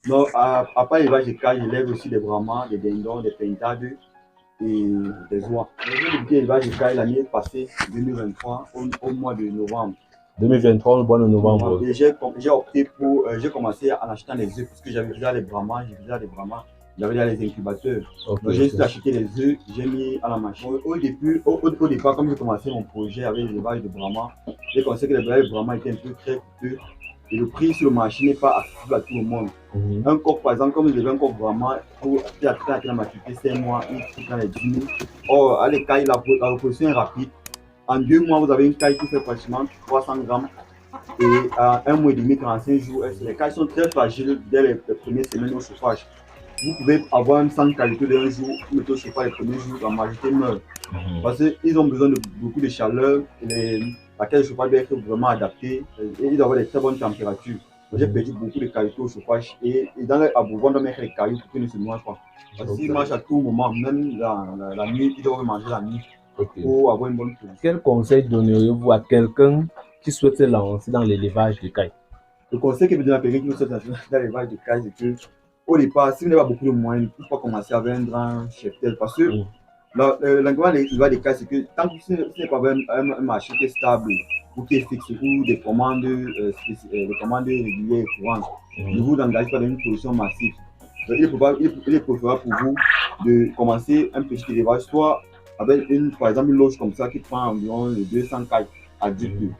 Non, à part l'élevage de cailles, j'élève aussi des brahmas, des dindons, des pintades et des oies. J'ai débuté l'élevage de cailles l'année passée, 2023, au mois de novembre. 2023, le mois de novembre. Et j'ai opté pour, j'ai commencé en achetant les œufs, puisque j'avais déjà les brahmas, j'avais déjà les incubateurs. Ok, Donc j'ai juste ok. acheté les œufs, j'ai mis à la machine. Au départ, comme j'ai commencé mon projet avec l'élevage de brahmas, j'ai constaté que les brahmas étaient un peu très coûteux et le prix sur le marché n'est pas accessible à tout le monde. Un coq, par exemple, comme je veux un coq vraiment pour la maturité, c'est moi, il coûte dans les 10 000. Or, à l'écaille, la reproduction est rapide. En 2 mois, vous avez une caille qui fait pratiquement 300 grammes. Et à 1 mois et demi, 45 jours, les cailles sont très fragiles dès les premières semaines au chauffage. Vous pouvez avoir une sans qualité d'un jour, vous mettez au chauffage les premiers jours, la majorité meurt. Parce qu'ils ont besoin de beaucoup de chaleur, et la caille de chauffage doit être vraiment adaptée, et ils doivent avoir des très bonnes températures. J'ai perdu beaucoup de qualité au chauffage, et dans les abreuvoirs, on doit mettre les cailloux pour qu'ils ne se noient pas. Parce qu'ils mangent à tout moment, même la nuit, ils doivent manger la nuit pour avoir une bonne production. Quel conseil donneriez-vous à quelqu'un qui souhaite se lancer dans l'élevage de cailles? Le conseil que je donne à quelqu'un qui veut se lancer dans l'élevage de cailles, c'est que, au départ, si vous n'avez pas beaucoup de moyens, il ne faut pas commencer avec un grand cheptel. Parce que l'engouement de l'élevage de cailles, c'est que tant que ce n'est pas un marché qui est stable ou qui est fixe ou des commandes régulières et courantes, ne vous engagez pas dans une production massive. Donc, il est préférable pour vous de commencer un petit élevage, soit avec par exemple une loge comme ça qui prend environ 200 cailles adultes,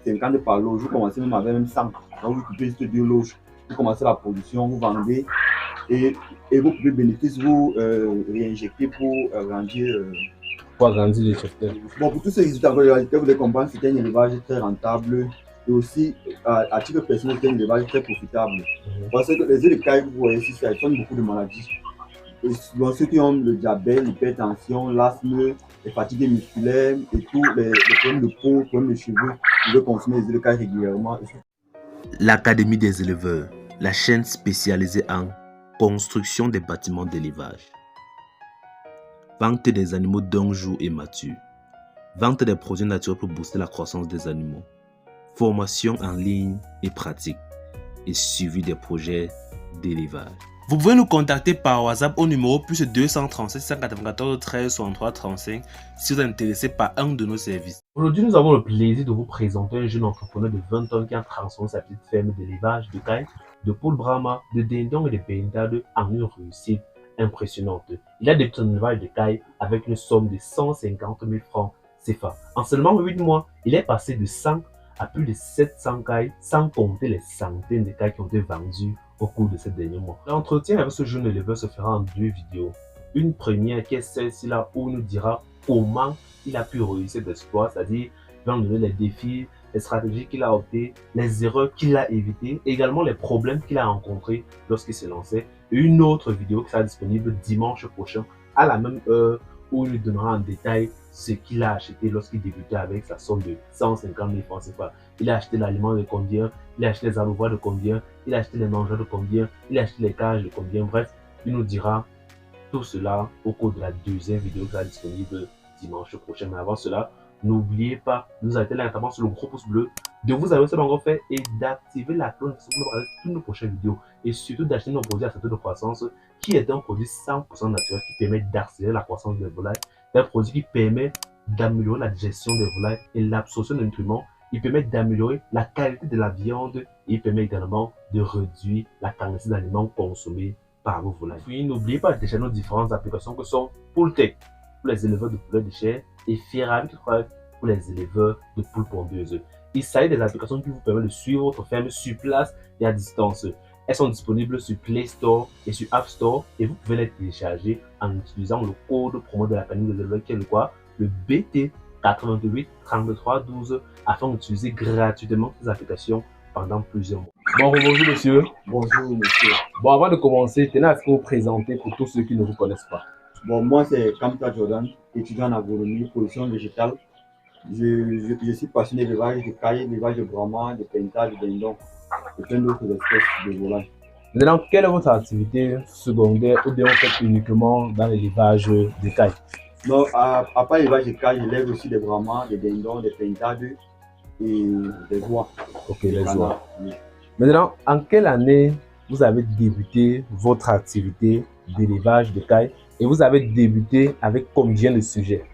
50 par loge. Vous commencez même avec même 100. Donc vous coupez juste 2 loges, vous commencez la production, vous vendez et vos plus bénéfices vous réinjectez pour grandir. Pour agrandir les cheptels. Bon, pour tous ceux qui sont en réalité, vous devez comprendre que c'est un élevage très rentable et aussi à titre personnel, c'est un élevage très profitable. Parce que les œufs de caille, vous voyez ici, ça donne beaucoup de maladies. Et souvent, ceux qui ont le diabète, l'hypertension, l'asthme, les fatigues musculaires et tous les problèmes de peau, les problèmes de cheveux, ils doivent consommer les œufs de caille régulièrement. L'Académie des éleveurs, la chaîne spécialisée en construction des bâtiments d'élevage. Vente des animaux d'un jour et mature. Vente des produits naturels pour booster la croissance des animaux. Formation en ligne et pratique. Et suivi des projets d'élevage. Vous pouvez nous contacter par WhatsApp au numéro plus 237 194 13 63 35 si vous êtes intéressé par un de nos services. Aujourd'hui, nous avons le plaisir de vous présenter un jeune entrepreneur de 20 ans qui a transformé sa petite ferme d'élevage de cailles, de poules brahma, de dindons et de pintades en une réussite impressionnante. Il a débuté son élevage de cailles avec une somme de 150 000 francs CFA. En seulement 8 mois, il est passé de 100 à plus de 700 cailles, sans compter les centaines de cailles qui ont été vendues au cours de ces derniers mois. L'entretien avec ce jeune éleveur se fera en 2 vidéos. Une première qui est celle-ci là où il nous dira comment il a pu réussir cet exploit, c'est-à-dire il va nous donner les défis, les stratégies qu'il a optées, les erreurs qu'il a évitées, également les problèmes qu'il a rencontrés lorsqu'il s'est lancé. Et une autre vidéo qui sera disponible dimanche prochain à la même heure où il nous donnera en détail ce qu'il a acheté lorsqu'il débutait avec sa somme de 150 000 francs CFA. Il a acheté l'aliment de combien, il a acheté les abreuvoirs de combien, il a acheté les mangeurs de combien, il a acheté les cages de combien. Bref, il nous dira tout cela au cours de la deuxième vidéo qui sera disponible dimanche prochain. Mais avant cela, n'oubliez pas de nous arrêter là notamment sur le gros pouce bleu, de vous abonner si ce n'est pas encore fait et d'activer la cloche pour ne pas rater toutes nos prochaines vidéos. Et surtout d'acheter nos produits à santé de croissance qui est un produit 100% naturel qui permet d'accélérer la croissance des volailles. C'est un produit qui permet d'améliorer la digestion des volailles et l'absorption de nutriments. Il permet d'améliorer la qualité de la viande et il permet également de réduire la quantité d'aliments consommés par vos volailles. Puis n'oubliez pas de télécharger nos différentes applications que sont Poultech pour les éleveurs de poulets de chair et Ferrari pour les éleveurs de poules pondeuses. Il s'agit des applications qui vous permettent de suivre votre ferme sur place et à distance. Elles sont disponibles sur Play Store et sur App Store et vous pouvez les télécharger en utilisant le code promo de l'Académie des éleveurs qui est le quoi? Le BT 88 33 12 afin d'utiliser gratuitement ces applications pendant plusieurs mois. Bon, bonjour monsieur. Bonjour monsieur. Bon, avant de commencer, tenez à ce que vous présentez pour tous ceux qui ne vous connaissent pas. Bon, moi c'est Kamta Jordan, étudiant en agronomie, production végétale. Je suis passionné d'élevage de cailles, d'élevage de brahma, de pintades, de dindons et plein d'autres espèces de volailles. Maintenant, quelle est votre activité secondaire ou bien vous faites uniquement dans l'élevage des cailles? Non, à part l'élevage de cailles, j'élève aussi des brahmas, des dindons, des pintades et des oies. Ok, les oies. Maintenant, en quelle année vous avez débuté votre activité d'élevage de cailles et vous avez débuté avec combien de sujets?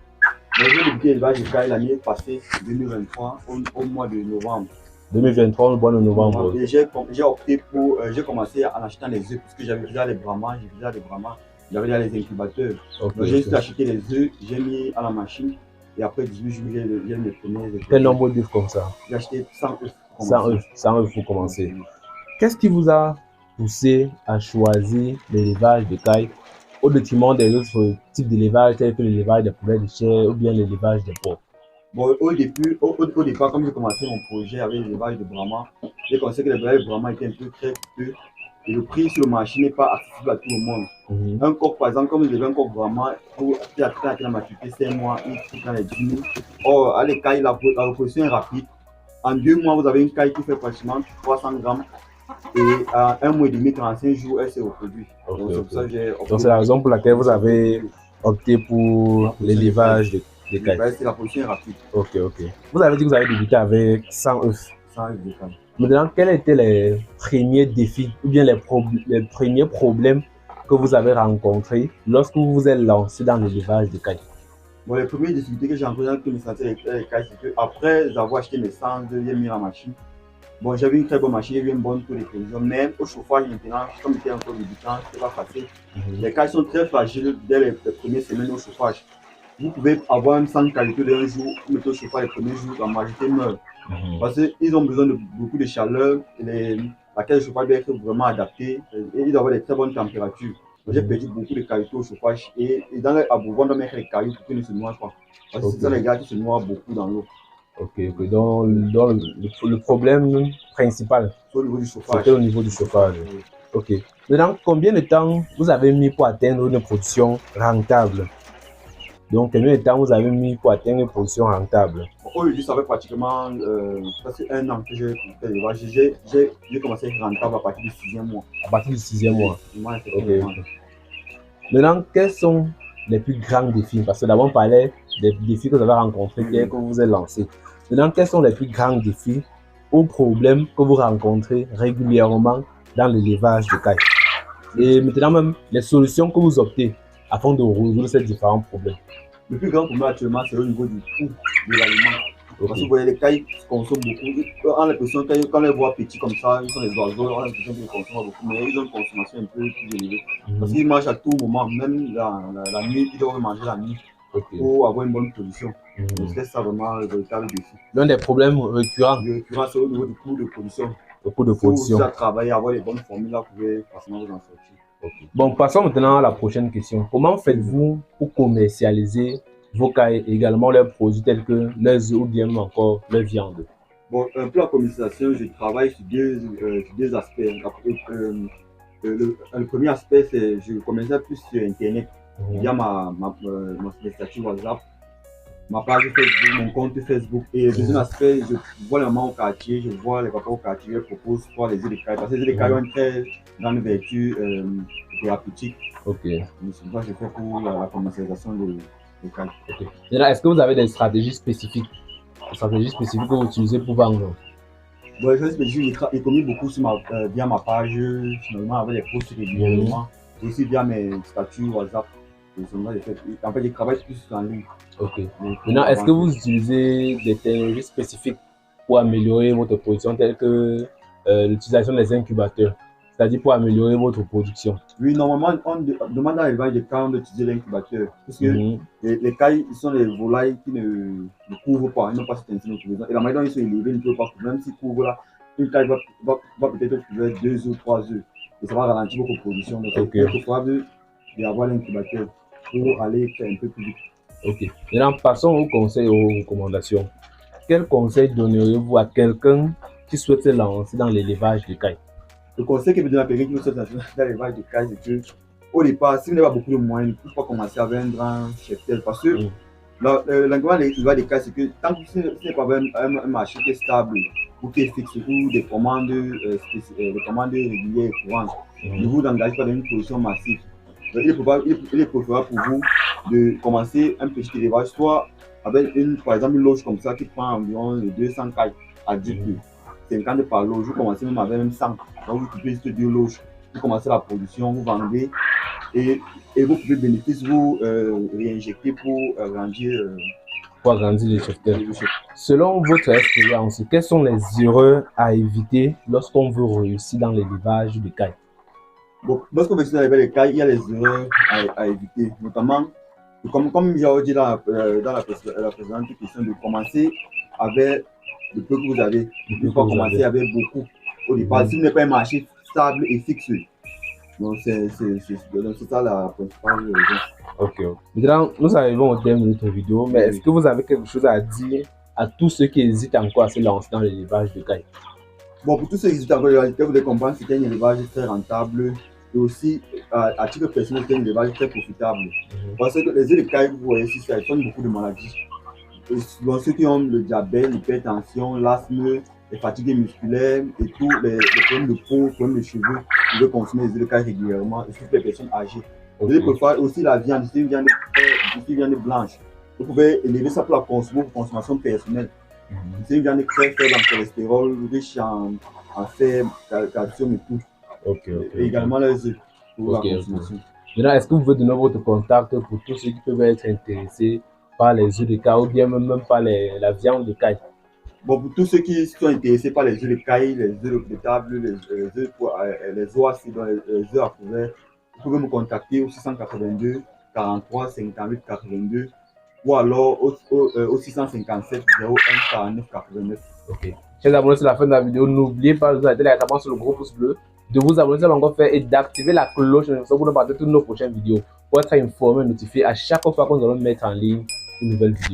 J'ai débuté l'élevage de cailles l'année passée, 2023, au mois de novembre. 2023, au mois de novembre. Et j'ai opté pour, j'ai commencé en achetant les œufs parce que j'avais déjà les brahmas, j'avais déjà les incubateurs. Okay, donc j'ai juste acheté les œufs, j'ai mis à la machine et après 18 jours, j'ai mes premiers œufs. Quel nombre d'œufs comme ça? J'ai acheté 100 œufs. 100 œufs pour commencer. Qu'est-ce qui vous a poussé à choisir l'élevage de cailles au détriment des autres types d'élevage tels que l'élevage des poulets de chair ou bien l'élevage des porcs? Bon, au départ, comme j'ai commencé mon projet avec l'élevage de Brahma, j'ai constaté que l'élevage de Brahma était un peu très coûteux et le prix sur le marché n'est pas accessible à tout le monde. Un coq, par exemple, comme j'ai un coq Brahma, qui a la maturité 5 mois, il coûte dans les 10 000. Or, à l'écaille, la reproduction est rapide. En 2 mois, vous avez une caille qui fait pratiquement 300 grammes. Et à 1 mois et demi, 45 jours, elle s'est reproduite. Donc, c'est la raison pour laquelle vous avez opté pour l'élevage des cailles. C'est la production rapide. Ok. Vous avez dit que vous avez débuté avec 100 œufs. 100 œufs de caille. Maintenant, quels étaient les premiers défis ou bien les premiers problèmes que vous avez rencontrés lorsque vous vous êtes lancé dans l'élevage de cailles? Bon, les premières difficultés que j'ai rencontrées avec mes santé les cailles, c'est qu'après avoir acheté mes 100 œufs, j'ai mis la machine. Bon, j'avais une très bonne machine, j'avais une bonne taux de prévision, mais au chauffage maintenant, comme j'étais encore débutant, c'est pas facile. Les cailles sont très fragiles dès les premières semaines au chauffage. Vous pouvez avoir une sans qualité d'un jour, vous mettez au chauffage les premiers jours, la majorité meurt. Parce qu'ils ont besoin de beaucoup de chaleur, et la caille de chauffage doit être vraiment adaptée, et il doit avoir des très bonnes températures. J'ai perdu beaucoup de qualité au chauffage, et dans les abreuvoirs, on doit mettre les cailloux pour qu'ils ne se noient pas. Parce que c'est ça les gars qui se noient beaucoup dans l'eau. Ok. Donc, le problème principal, c'était au niveau du chauffage. Ok. Maintenant, combien de temps vous avez mis pour atteindre une production rentable? Donc, combien de temps vous avez mis pour atteindre une production rentable? Aujourd'hui, ça fait pratiquement presque 1 an que j'ai fait l'élevage. J'ai commencé à être rentable à partir du 6e mois. À partir du 6e mois. Okay. Maintenant, quels sont les plus grands défis? Parce que d'abord, on parlait des défis que vous avez rencontrés dès que vous vous êtes lancé. Maintenant, quels sont les plus grands défis ou problèmes que vous rencontrez régulièrement dans l'élevage de cailles? Et maintenant, même les solutions que vous optez afin de résoudre ces différents problèmes. Le plus grand problème actuellement, c'est au niveau du coût de l'aliment. Parce que vous voyez, les cailles consomment beaucoup. On a l'impression que quand on les voit petits comme ça, ils sont des oiseaux, on a l'impression qu'ils consomment beaucoup, mais ils ont une consommation un peu plus élevée. Parce qu'ils mangent à tout moment, même la nuit, ils doivent manger la nuit pour avoir une bonne production. Donc c'est ça vraiment le véritable défi. L'un des problèmes récurrents. Le récurrent, c'est au niveau du coût de production. Le coût de production. Si vous travaillez, avoir les bonnes formules, là, vous pouvez facilement vous en sortir. Bon, passons maintenant à la prochaine question. Comment faites-vous pour commercialiser vos cailles et également leurs produits tels que leurs œufs ou bien encore leur viande? Bon, un peu la commercialisation, je travaille sur deux aspects. Le premier aspect, c'est je commercialise plus sur Internet via ma statut WhatsApp, ma page Facebook, mon compte Facebook. Et le deuxième aspect, je vois les mamans au quartier, je vois les papas au quartier, je propose pour les œufs de caille. Parce que les œufs de caille ont une très grande vertu thérapeutique. Ok. C'est ça que je fais pour la commercialisation des cailles. Okay. Est-ce que vous avez des stratégies spécifiques que vous utilisez pour vendre? Bon, les stratégies spécifiques, je communique beaucoup via ma page, finalement avec les posts régulièrement, aussi via mes statuts WhatsApp. En fait, je travaille plus en ligne. Ok. Maintenant, est-ce que vous utilisez des technologies spécifiques pour améliorer votre production, telles que l'utilisation des incubateurs, c'est-à-dire pour améliorer votre production? Oui, normalement, on demande à l'élevage de cailles d'utiliser l'incubateur. Parce que les cailles, ils sont des volailles qui ne couvrent pas, ils n'ont pas cette intelligence. Et la manière dont ils sont élevés, ils ne peuvent pas couvrir. Même s'ils couvrent là, une caille va peut-être couvrir 2 ou 3 œufs. Et ça va ralentir votre production. Donc, c'est préférable d'avoir l'incubateur pour aller faire un peu plus vite. Ok. Maintenant, passons aux conseils et aux recommandations. Quel conseil donneriez-vous à quelqu'un qui souhaite se lancer dans l'élevage de cailles? Le conseil que je donne à quelqu'un qui souhaite se lancer dans l'élevage de cailles, c'est que, au départ, si vous n'avez pas beaucoup de moyens, il ne faut pas commencer avec un grand cheptel. Parce que l'engagement de l'élevage de cailles, c'est que tant que ce n'est pas un marché qui est stable, ou qui est fixe, ou des commandes régulières et courantes, ne vous engagez pas dans une production massive. Il est préférable pour vous de commencer un petit élevage, soit avec par exemple une loge comme ça qui prend environ 200 cailles à 10 litres. 50 par loge, vous commencez même avec même 100. Donc vous coupez juste 2 loges, vous commencez la production, vous vendez et vous pouvez bénéfice vous réinjecter pour agrandir les cheptels. Selon votre expérience, quelles sont les erreurs à éviter lorsqu'on veut réussir dans l'élevage de caille? Bon, lorsqu'on veut réussir dans l'élevage de caille, il y a les erreurs à éviter, notamment, comme j'ai dit dans la précédente question, de commencer avec le peu que vous avez. Il ne faut pas commencer avec beaucoup au départ. Si vous n'avez pas un marché stable et fixe, donc c'est ça la principale raison. Ok. Maintenant, nous arrivons au terme de notre vidéo, mais est-ce que vous avez quelque chose à dire à tous ceux qui hésitent encore à se lancer dans l'élevage de caille? Bon, pour tous ceux qui hésitent encore, vous devez comprendre que c'est un élevage très rentable et aussi, à titre personnel, c'est un élevage très profitable. Parce que les œufs de caille, vous voyez ici, ça donne beaucoup de maladies. Donc, ceux qui ont le diabète, l'hypertension, l'asthme, les fatigues musculaires et tous les problèmes de peau, les problèmes de cheveux, vous devez consommer les œufs de caille régulièrement, et surtout les personnes âgées. Vous devez préférer aussi la viande, c'est une viande blanche. Vous pouvez élever ça pour la consommation personnelle. C'est une viande très faible en cholestérol, riche en fer, calcium et tout. Et également les œufs pour la consommation. Maintenant, est-ce que vous pouvez donner votre contact pour tous ceux qui peuvent être intéressés par les œufs de caille ou bien même par la viande de caille? Bon, pour tous ceux qui sont intéressés par les œufs de caille, les œufs de table, les oies, les œufs à couvert, vous pouvez me contacter au 682 43 58 82 ou alors au 657 01 49 89. Ok. Chers abonnés, c'est la fin de la vidéo. N'oubliez pas de vous arrêter directement sur le gros pouce bleu, de vous abonner si vous l'avez encore fait et d'activer la cloche pour ne pas rater toutes nos prochaines vidéos pour être informé et notifié à chaque fois que nous allons mettre en ligne une nouvelle vidéo.